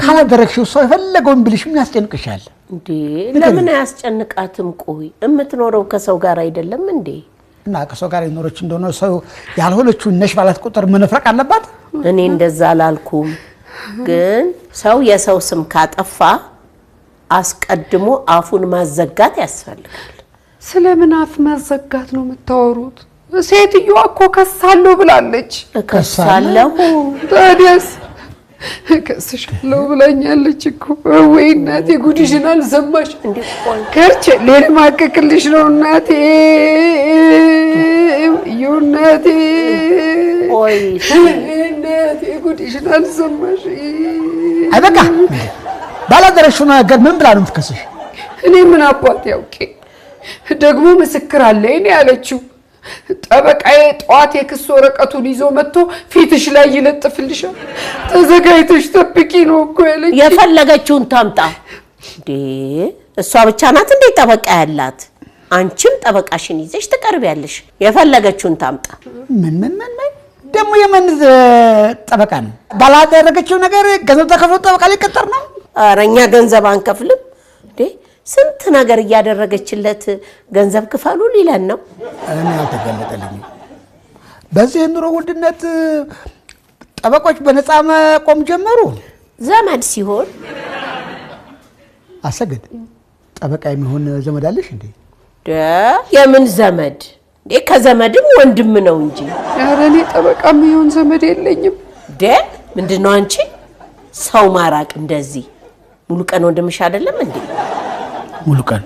ካላደረግሽው ሰው የፈለገውን ብልሽ ምን ያስጨንቅሻል እንዴ ለምን ያስጨንቃትም ቆይ እምትኖረው ከሰው ጋር አይደለም እንዴ እና ከሰው ጋር ይኖርች እንደሆነ ሰው ያልሆነችው ነሽ ማለት ቁጥር መነፍረቅ አለባት እኔ እንደዛ አላልኩም ግን ሰው የሰው ስም ካጠፋ አስቀድሞ አፉን ማዘጋት ያስፈልጋል ስለምን አፍ ማዘጋት ነው የምታወሩት ሴትየዋ እኮ ከሳለው ብላለች ከሳለው ታዲያስ ከስሻለው ብላኛለች እኮ ወይ እናቴ ጉድሽን አልሰማሽ እንዴ ቆይ ከርቼ ለማከክልሽ ነው እናቴ ዩናቴ ቆይ እናቴ ጉድሽን አልሰማሽ አይበቃ ባላደረሽው ነገር ምን ብላ ነው የምትከስሽ እኔ ምን አባቴ ያውቄ ደግሞ ምስክር አለኝ ያለችው ጠበቃዬ ጧት የክስ ወረቀቱን ይዞ መጥቶ ፊትሽ ላይ ይለጥፍልሻል ተዘጋጅተሽ ጠብቂ ነው እኮ ያለች የፈለገችውን ታምጣ እንዴ እሷ ብቻ ናት እንዴ ጠበቃ ያላት አንቺም ጠበቃሽን ይዘሽ ትቀርቢያለሽ የፈለገችውን ታምጣ ምን ደሞ የምን ጠበቃ ነው ባላደረገችው ነገር ገንዘብ ተከፍሎ ጠበቃ ሊቀጠር ነው አረኛ ገንዘብ አንከፍልም እንዴ ስንት ነገር ያደረገችለት ገንዘብ ክፈሉ ሊለን ነው እኔ አልተገለጠልኝም በዚህ ኑሮ ውድነት ጠበቆች በነፃ መቆም ጀመሩ ዘመድ ሲሆን አሰገድ ጠበቃ የሚሆን ዘመድ አለሽ እንዴ የምን ዘመድ እንዴ ከዘመድም ወንድም ነው እንጂ ኧረ እኔ ጠበቃ የሚሆን ዘመድ የለኝም ምንድነው አንቺ ሰው ማራቅ እንደዚህ ሙሉ ቀን ወንድምሽ አይደለም እንዴ ሙሉ ቀን